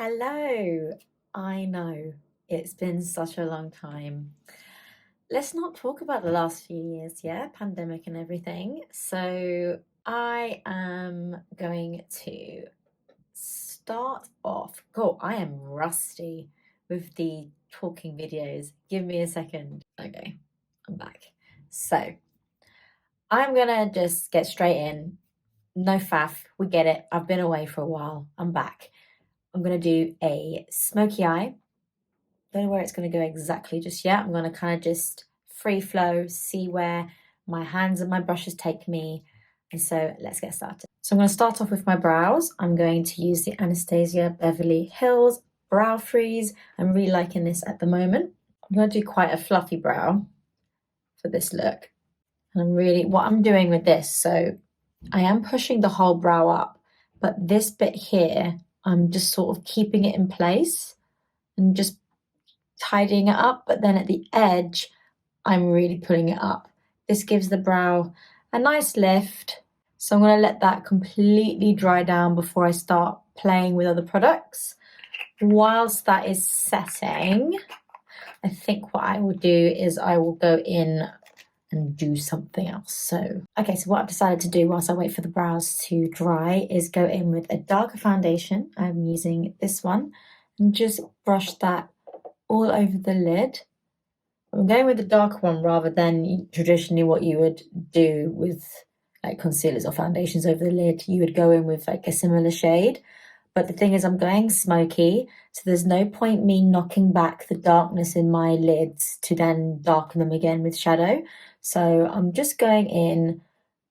Hello. I know it's been such a long time. Let's not talk about the last few years, yeah? Pandemic and everything. So, I am going to start off. God, I am rusty with the talking videos. Give me a second. Okay, I'm back. So, I'm gonna just get straight in. No faff. We get it. I've been away for a while. I'm back. I'm gonna do a smoky eye. Don't know where it's going to go exactly just yet. I'm going to kind of just free flow, see where my hands and my brushes take me. And so let's get started. So I'm going to start off with my brows. I'm going to use the Anastasia Beverly Hills Brow Freeze. I'm really liking this at the moment. I'm going to do quite a fluffy brow for this look. And what I'm doing with this, so I am pushing the whole brow up, but this bit here, I'm just sort of keeping it in place and just tidying it up, but then at the edge, I'm really pulling it up. This gives the brow a nice lift. So I'm going to let that completely dry down before I start playing with other products. Whilst that is setting, I think what I will do is I will go in and do something else. So what I've decided to do whilst I wait for the brows to dry is go in with a darker foundation. I'm using this one and just brush that all over the lid. I'm going with the darker one rather than traditionally what you would do with like concealers or foundations over the lid. You would go in with like a similar shade. But the thing is, I'm going smoky, so there's no point me knocking back the darkness in my lids to then darken them again with shadow. So I'm just going in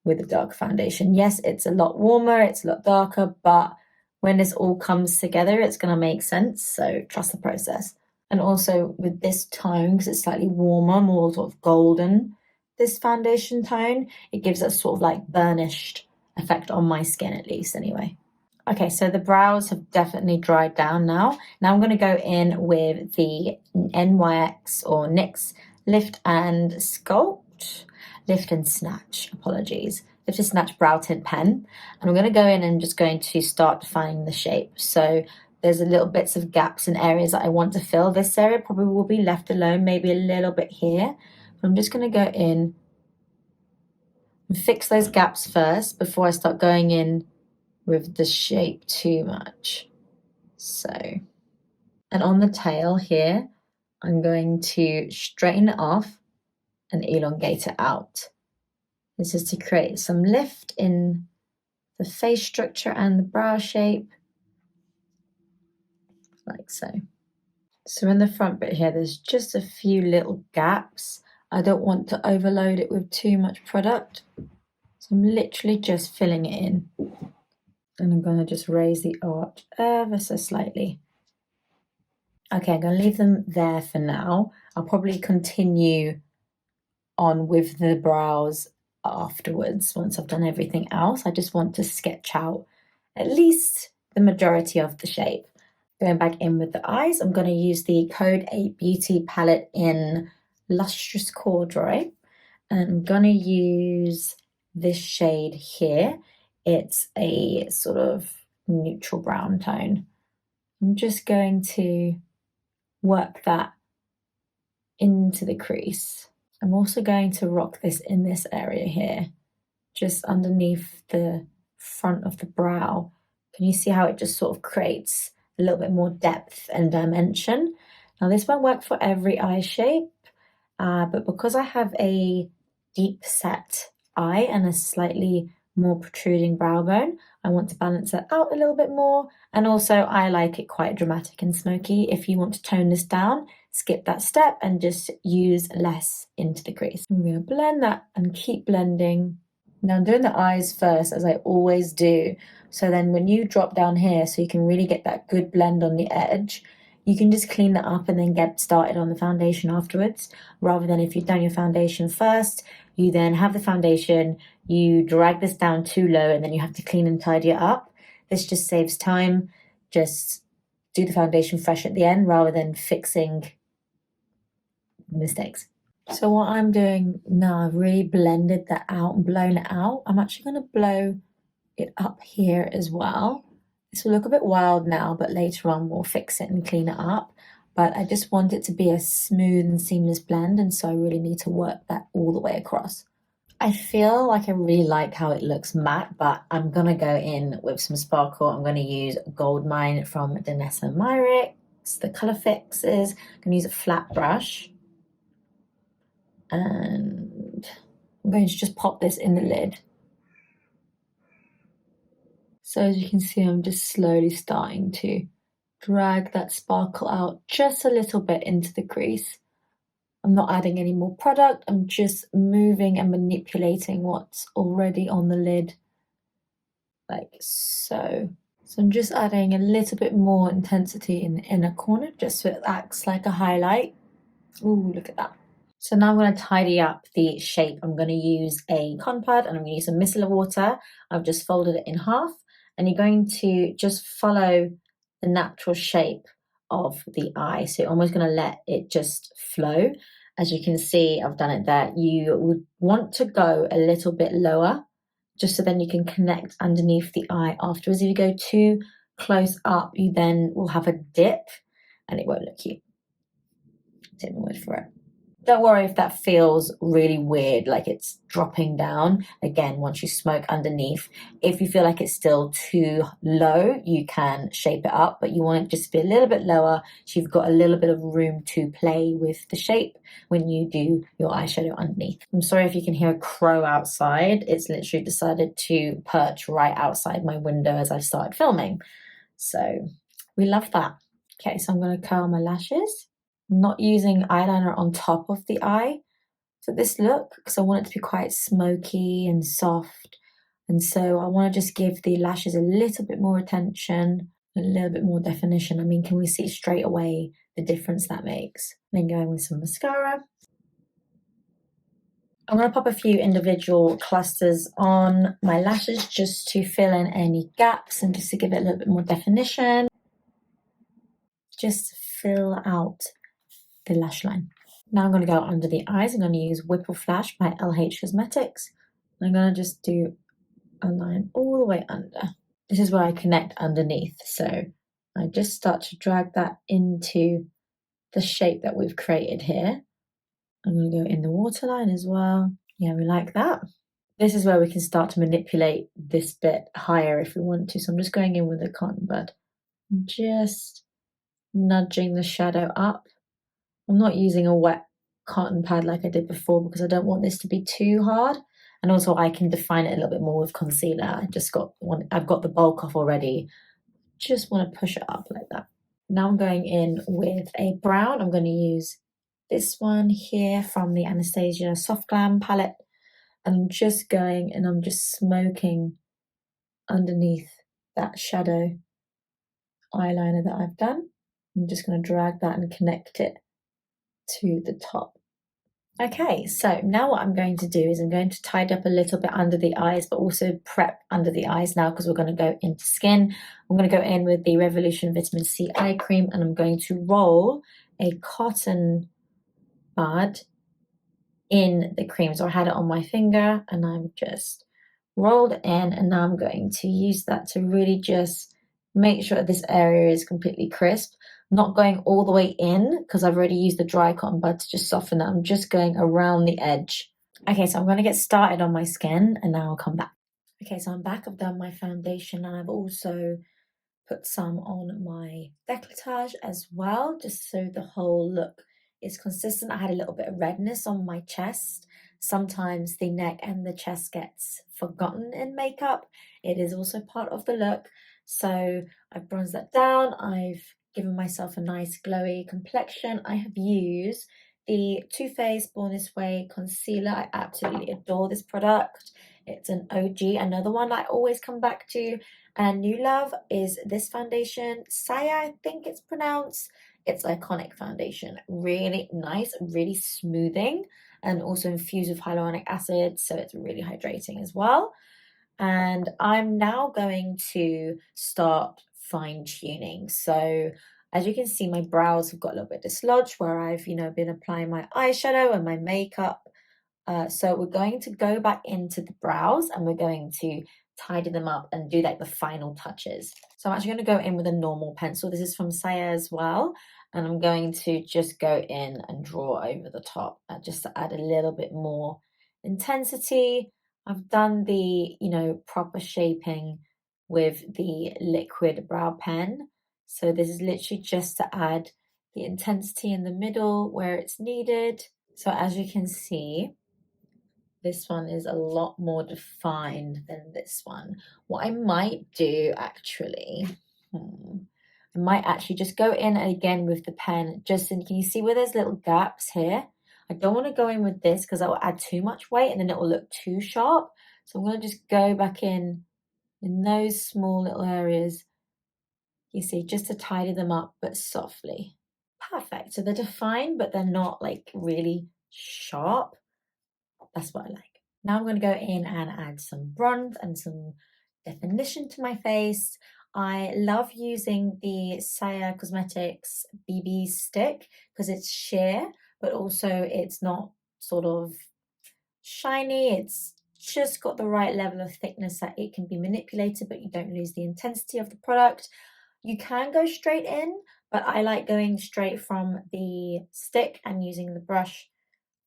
with a dark foundation. Yes, it's a lot warmer, it's a lot darker, but when this all comes together, it's going to make sense. So trust the process. And also with this tone, because it's slightly warmer, more sort of golden, this foundation tone, it gives a sort of like burnished effect on my skin at least anyway. Okay, so the brows have definitely dried down now. Now I'm going to go in with the NYX or NYX Lift and Sculpt, Lift and Snatch, apologies. Lift and Snatch Brow Tint Pen. And I'm going to go in and just going to start defining the shape. So there's a little bits of gaps and areas that I want to fill. This area probably will be left alone, maybe a little bit here. But I'm just going to go in and fix those gaps first before I start going in with the shape too much. So, and on the tail here, I'm going to straighten it off and elongate it out. This is to create some lift in the face structure and the brow shape, like so. So in the front bit here, there's just a few little gaps. I don't want to overload it with too much product. So I'm literally just filling it in. And I'm going to just raise the arch ever so slightly. Okay, I'm going to leave them there for now. I'll probably continue on with the brows afterwards once I've done everything else. I just want to sketch out at least the majority of the shape. Going back in with the eyes, I'm going to use the Code 8 Beauty palette in Lustrous Corduroy. And I'm going to use this shade here. It's a sort of neutral brown tone. I'm just going to work that into the crease. I'm also going to rock this in this area here, just underneath the front of the brow. Can you see how it just sort of creates a little bit more depth and dimension? Now this won't work for every eye shape, but because I have a deep set eye and a slightly more protruding brow bone, I want to balance that out a little bit more. And also I like it quite dramatic and smoky. If you want to tone this down, skip that step and just use less into the crease. I'm going to blend that and keep blending. Now I'm doing the eyes first, as I always do. So then when you drop down here, so you can really get that good blend on the edge, you can just clean that up and then get started on the foundation afterwards, rather than if you've done your foundation first, you then have the foundation, you drag this down too low, and then you have to clean and tidy it up. This just saves time. Just do the foundation fresh at the end rather than fixing mistakes. So what I'm doing now, I've really blended that out and blown it out. I'm actually going to blow it up here as well, This will look a bit wild now, but later on we'll fix it and clean it up. But I just want it to be a smooth and seamless blend, and so I really need to work that all the way across. I feel like I really like how it looks matte, but I'm gonna go in with some sparkle. I'm gonna use Goldmine from Danessa Myricks, the Colour Fixes. I'm gonna use a flat brush. And I'm going to just pop this in the lid. So as you can see, I'm just slowly starting to drag that sparkle out just a little bit into the crease. I'm not adding any more product, I'm just moving and manipulating what's already on the lid, like so. So I'm just adding a little bit more intensity in the inner corner, just so it acts like a highlight. Ooh, look at that. So now I'm going to tidy up the shape. I'm going to use a cotton pad and I'm going to use some micellar water. I've just folded it in half, and you're going to just follow the natural shape of the eye. So you're almost going to let it just flow. As you can see, I've done it there. You would want to go a little bit lower, just so then you can connect underneath the eye afterwards. If you go too close up, you then will have a dip and it won't look cute. Take my word for it. Don't worry if that feels really weird, like it's dropping down. Again, once you smoke underneath, if you feel like it's still too low, you can shape it up, but you want it just to be a little bit lower so you've got a little bit of room to play with the shape when you do your eyeshadow underneath. I'm sorry if you can hear a crow outside. It's literally decided to perch right outside my window as I've started filming. So we love that. Okay, so I'm going to curl my lashes. Not using eyeliner on top of the eye for this look because I want it to be quite smoky and soft, and so I want to just give the lashes a little bit more attention, a little bit more definition. I mean, can we see straight away the difference that makes? Then going with some mascara. I'm going to pop a few individual clusters on my lashes just to fill in any gaps and just to give it a little bit more definition. Just fill out the lash line. Now I'm going to go under the eyes. I'm going to use Whipple Flash by LH Cosmetics. I'm going to just do a line all the way under. This is where I connect underneath. So I just start to drag that into the shape that we've created here. I'm going to go in the waterline as well. Yeah, we like that. This is where we can start to manipulate this bit higher if we want to. So I'm just going in with a cotton bud, just nudging the shadow up. I'm not using a wet cotton pad like I did before because I don't want this to be too hard. And also I can define it a little bit more with concealer. I've got the bulk off already. Just want to push it up like that. Now I'm going in with a brown. I'm going to use this one here from the Anastasia Soft Glam palette. And I'm just going and I'm just smoking underneath that shadow eyeliner that I've done. I'm just going to drag that and connect it to the top. Okay, so now what I'm going to do is I'm going to tidy up a little bit under the eyes, but also prep under the eyes now because we're going to go into skin. I'm going to go in with the Revolution Vitamin C Eye Cream and I'm going to roll a cotton bud in the cream. So I had it on my finger and I'm just rolled it in, and now I'm going to use that to really just make sure that this area is completely crisp. Not going all the way in because I've already used the dry cotton bud to just soften that. I'm just going around the edge. Okay, so I'm going to get started on my skin and now I'll come back. Okay, so I'm back. I've done my foundation and I've also put some on my décolletage as well, just so the whole look is consistent. I had a little bit of redness on my chest. Sometimes the neck and the chest gets forgotten in makeup. It is also part of the look. So I've bronzed that down. I've given myself a nice glowy complexion. I have used the Too Faced Born This Way concealer. I absolutely adore this product. It's an OG. Another one I always come back to and new love is this foundation, Saya, I think it's pronounced. It's Iconic foundation. Really nice, really smoothing, and also infused with hyaluronic acid, so it's really hydrating as well. And I'm now going to start fine tuning. So as you can see, my brows have got a little bit dislodged where I've, been applying my eyeshadow and my makeup. So we're going to go back into the brows and we're going to tidy them up and do like the final touches. So I'm actually going to go in with a normal pencil. This is from Saya as well. And I'm going to just go in and draw over the top just to add a little bit more intensity. I've done the, proper shaping with the liquid brow pen. So this is literally just to add the intensity in the middle where it's needed. So as you can see, this one is a lot more defined than this one. What I might do actually, I might actually just go in again with the pen, just in, can you see where there's little gaps here? I don't want to go in with this because that will add too much weight and then it will look too sharp. So I'm going to just go back in those small little areas, you see, just to tidy them up, but softly. Perfect. So they're defined, but they're not like really sharp. That's what I like. Now I'm going to go in and add some bronze and some definition to my face. I love using the Saya Cosmetics BB stick because it's sheer, but also it's not sort of shiny. It's just got the right level of thickness that it can be manipulated, but you don't lose the intensity of the product. You can go straight in, but I like going straight from the stick and using the brush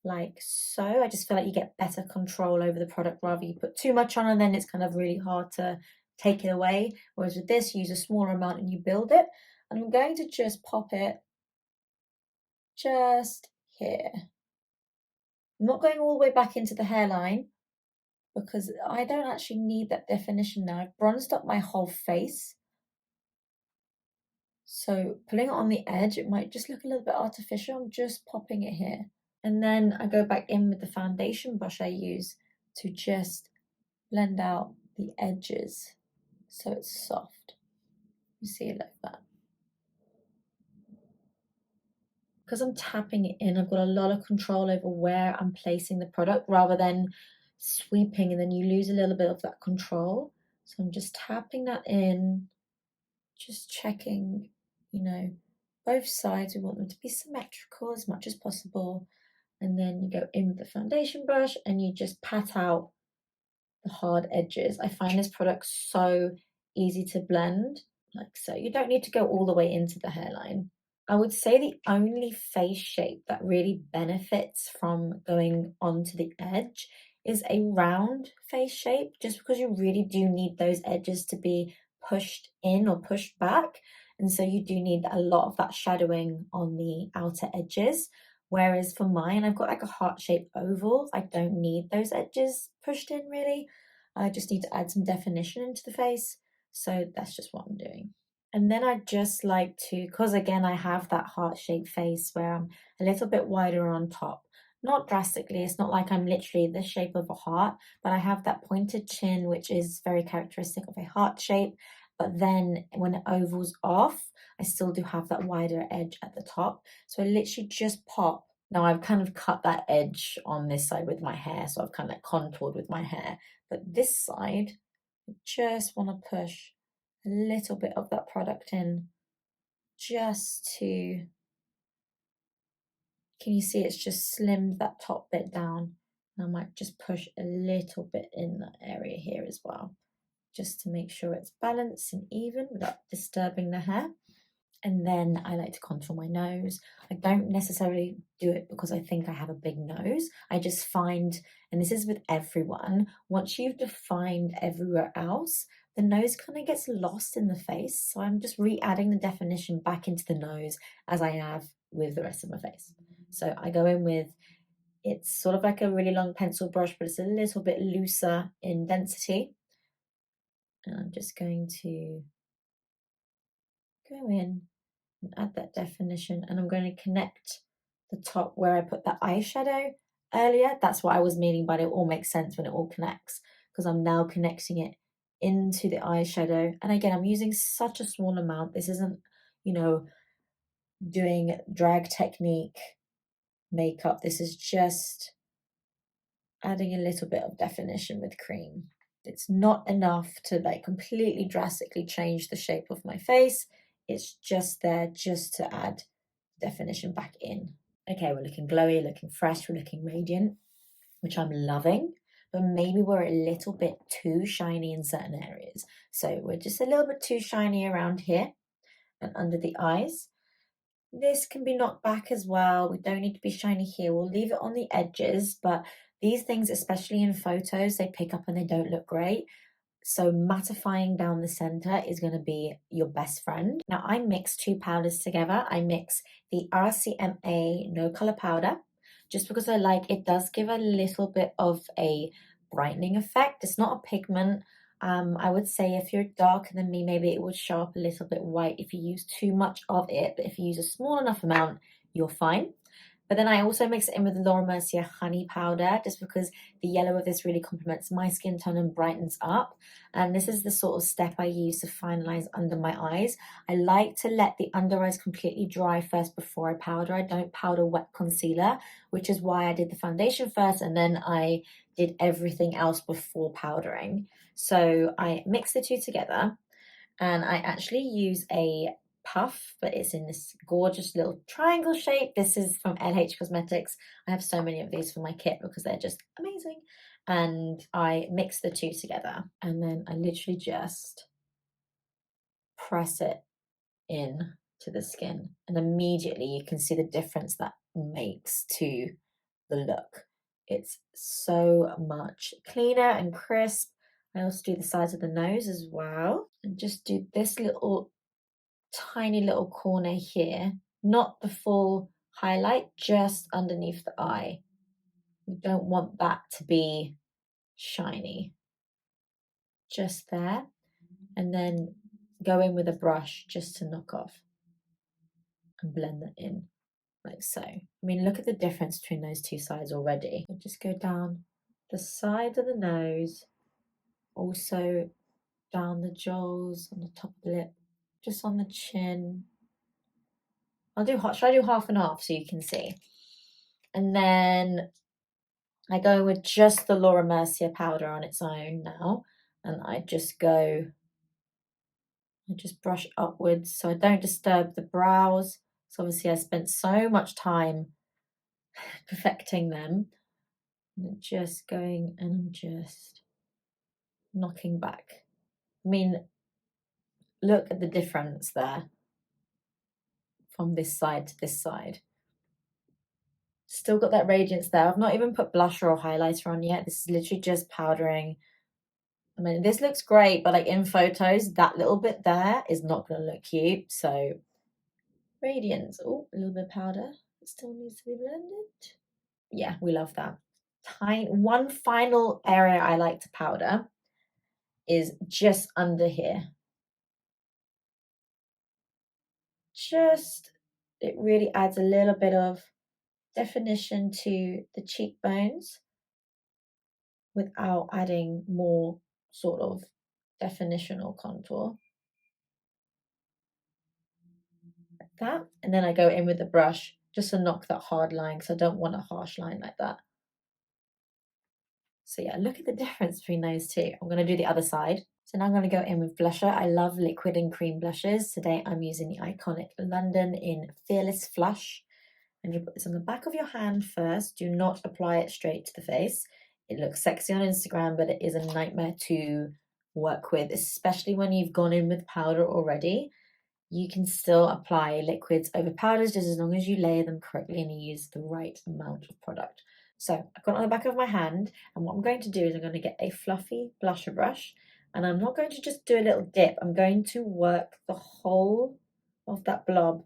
like so. I just feel like you get better control over the product rather you put too much on and then it's kind of really hard to take it away. Whereas with this, you use a smaller amount and you build it. And I'm going to just pop it just here. I'm not going all the way back into the hairline because I don't actually need that definition now. I've bronzed up my whole face. So putting it on the edge, it might just look a little bit artificial. I'm just popping it here. And then I go back in with the foundation brush I use to just blend out the edges so it's soft. You see it like that. Because I'm tapping it in, I've got a lot of control over where I'm placing the product rather than sweeping and then you lose a little bit of that control. So I'm just tapping that in, just checking, both sides. We want them to be symmetrical as much as possible. And then you go in with the foundation brush and you just pat out the hard edges. I find this product so easy to blend, like so. You don't need to go all the way into the hairline. I would say the only face shape that really benefits from going onto the edge is a round face shape, just because you really do need those edges to be pushed in or pushed back. And so you do need a lot of that shadowing on the outer edges. Whereas for mine, I've got like a heart-shaped oval. I don't need those edges pushed in really. I just need to add some definition into the face. So that's just what I'm doing. And then I just like to, because again, I have that heart-shaped face where I'm a little bit wider on top. Not drastically, it's not like I'm literally the shape of a heart, but I have that pointed chin, which is very characteristic of a heart shape. But then when it ovals off, I still do have that wider edge at the top. So I literally just pop. Now I've kind of cut that edge on this side with my hair, so I've kind of contoured with my hair. But this side, I just want to push a little bit of that product in just to, can you see it's just slimmed that top bit down? I might just push a little bit in that area here as well, just to make sure it's balanced and even without disturbing the hair. And then I like to contour my nose. I don't necessarily do it because I think I have a big nose. I just find, and this is with everyone, once you've defined everywhere else, the nose kind of gets lost in the face. So I'm just re-adding the definition back into the nose as I have with the rest of my face. So I go in with, it's sort of like a really long pencil brush, but it's a little bit looser in density. And I'm just going to go in and add that definition, and I'm going to connect the top where I put the eyeshadow earlier. That's what I was meaning, but it all makes sense when it all connects because I'm now connecting it into the eyeshadow. And again, I'm using such a small amount. This isn't, doing drag technique makeup. This is just adding a little bit of definition with cream. It's not enough to like completely drastically change the shape of my face. It's just there just to add definition back in. Okay, we're looking glowy, looking fresh, we're looking radiant, which I'm loving. but maybe we're a little bit too shiny in certain areas. So we're just a little bit too shiny around here and under the eyes. This can be knocked back as well. We don't need to be shiny here. We'll leave it on the edges, but these things, especially in photos, they pick up and they don't look great. So mattifying down the center is going to be your best friend. Now I mix two powders together. I mix the RCMA No Color Powder, just because I like it does give a little bit of a brightening effect. It's not a pigment. I would say if you're darker than me, maybe it would show up a little bit white if you use too much of it, but if you use a small enough amount, you're fine. But then I also mix it in with the Laura Mercier honey powder, just because the yellow of this really complements my skin tone and brightens up. And this is the sort of step I use to finalize under my eyes. I like to let the under eyes completely dry first before I powder. I don't powder wet concealer, which is why I did the foundation first and then I did everything else before powdering. So I mix the two together and I actually use a puff, but it's in this gorgeous little triangle shape. This is from LH Cosmetics. I have so many of these for my kit because they're just amazing. And I mix the two together and then I literally just press it in to the skin. And immediately you can see the difference that makes to the look. It's so much cleaner and crisp. I also do the sides of the nose as well. And just do this little tiny little corner here, not the full highlight, just underneath the eye. We don't want that to be shiny. Just there. And then go in with a brush just to knock off and blend that in like so. I mean, look at the difference between those two sides already. I'll just go down the side of the nose, also down the jewels, on the top of the lip, just on the chin. Should I do half and half so you can see? And then I go with just the Laura Mercier powder on its own now. And I just brush upwards so I don't disturb the brows. So obviously I spent so much time perfecting them. And just going and I'm just knocking back. I mean, look at the difference there from this side to this side. Still got that radiance there. I've not even put blusher or highlighter on yet. This is literally just powdering. I mean, this looks great, but like in photos, that little bit there is not going to look cute. So radiance. Oh, a little bit of powder. It still needs to be blended. Yeah, we love that. One final area I like to powder is just under here. It really adds a little bit of definition to the cheekbones without adding more sort of definition or contour. Like that. And then I go in with the brush just to knock that hard line because I don't want a harsh line like that. So yeah, look at the difference between those two. I'm going to do the other side. So now I'm going to go in with blusher. I love liquid and cream blushes. Today I'm using the iconic London in Fearless Flush. And you put this on the back of your hand first. Do not apply it straight to the face. It looks sexy on Instagram, but it is a nightmare to work with, especially when you've gone in with powder already. You can still apply liquids over powders just as long as you layer them correctly and you use the right amount of product. So I've got it on the back of my hand, and what I'm going to do is I'm going to get a fluffy blusher brush, and I'm not going to just do a little dip. I'm going to work the whole of that blob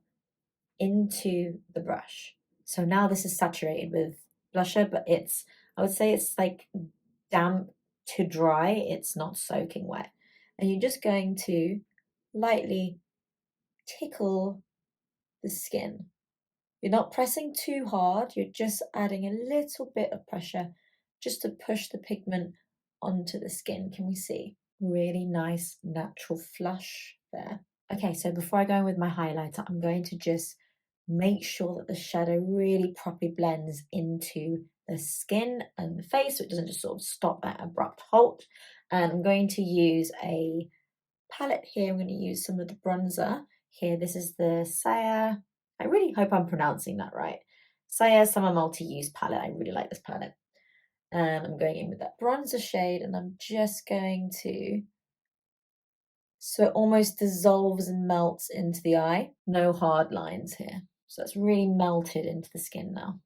into the brush. So now this is saturated with blusher, but I would say it's like damp to dry. It's not soaking wet. And you're just going to lightly tickle the skin. You're not pressing too hard. You're just adding a little bit of pressure just to push the pigment onto the skin. Can we see? Really nice natural flush there. Okay, so before I go in with my highlighter, I'm going to just make sure that the shadow really properly blends into the skin and the face so it doesn't just sort of stop at abrupt halt. And I'm going to use a palette here. I'm going to use some of the bronzer here. This is the Saya. I really hope I'm pronouncing that right. Saya Summer Multi-Use palette. I really like this palette. And I'm going in with that bronzer shade, and I'm just going to, so it almost dissolves and melts into the eye. No hard lines here. So it's really melted into the skin now.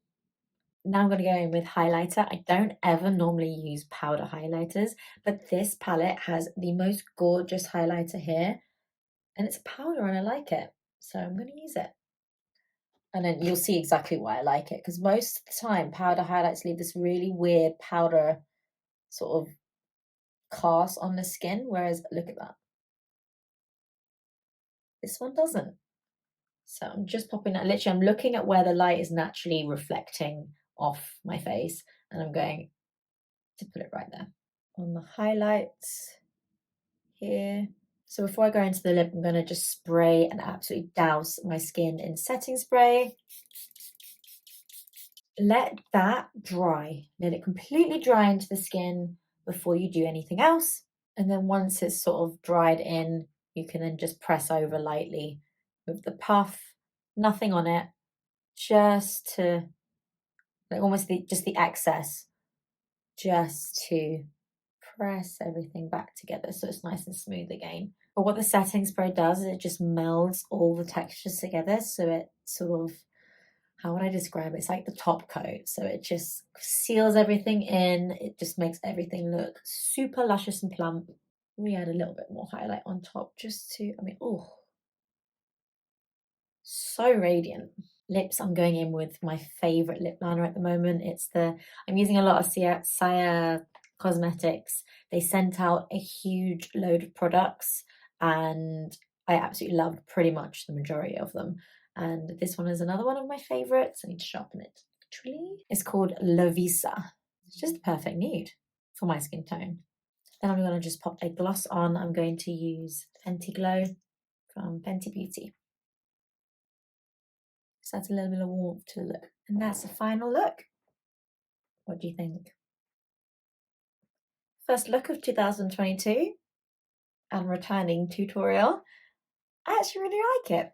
Now I'm going to go in with highlighter. I don't ever normally use powder highlighters, but this palette has the most gorgeous highlighter here, and it's a powder and I like it. So I'm going to use it. And then you'll see exactly why I like it, because most of the time powder highlights leave this really weird powder sort of cast on the skin, whereas look at that. This one doesn't. So I'm just popping that. Literally, I'm looking at where the light is naturally reflecting off my face, and I'm going to put it right there on the highlights here. So before I go into the lip, I'm going to just spray and absolutely douse my skin in setting spray. Let that dry. Let it completely dry into the skin before you do anything else. And then once it's sort of dried in, you can then just press over lightly with the puff, nothing on it, just to, like almost just the excess, just to press everything back together so it's nice and smooth again. But what the setting spray does is it just melds all the textures together, so it sort of, how would I describe it? It's like the top coat. So it just seals everything in. It just makes everything look super luscious and plump. We add a little bit more highlight on top just to, I mean, oh, so radiant. Lips, I'm going in with my favorite lip liner at the moment. I'm using a lot of Sia Cosmetics. They sent out a huge load of products and I absolutely loved pretty much the majority of them. And this one is another one of my favorites. I need to sharpen it. Actually, it's called Lovisa. It's just the perfect nude for my skin tone. Then I'm going to just pop a gloss on. I'm going to use Fenty Glow from Fenty Beauty. So that's a little bit of warmth to the look. And that's the final look. What do you think? First look of 2022 and returning tutorial. I actually really like it.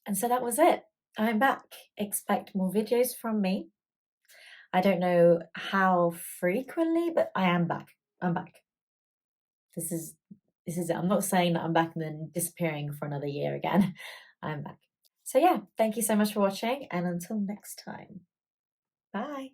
And so that was it. I'm back. Expect more videos from me. I don't know how frequently, but I am back. I'm back. This is it. I'm not saying that I'm back and then disappearing for another year again. I'm back. So yeah, thank you so much for watching, and until next time. Bye.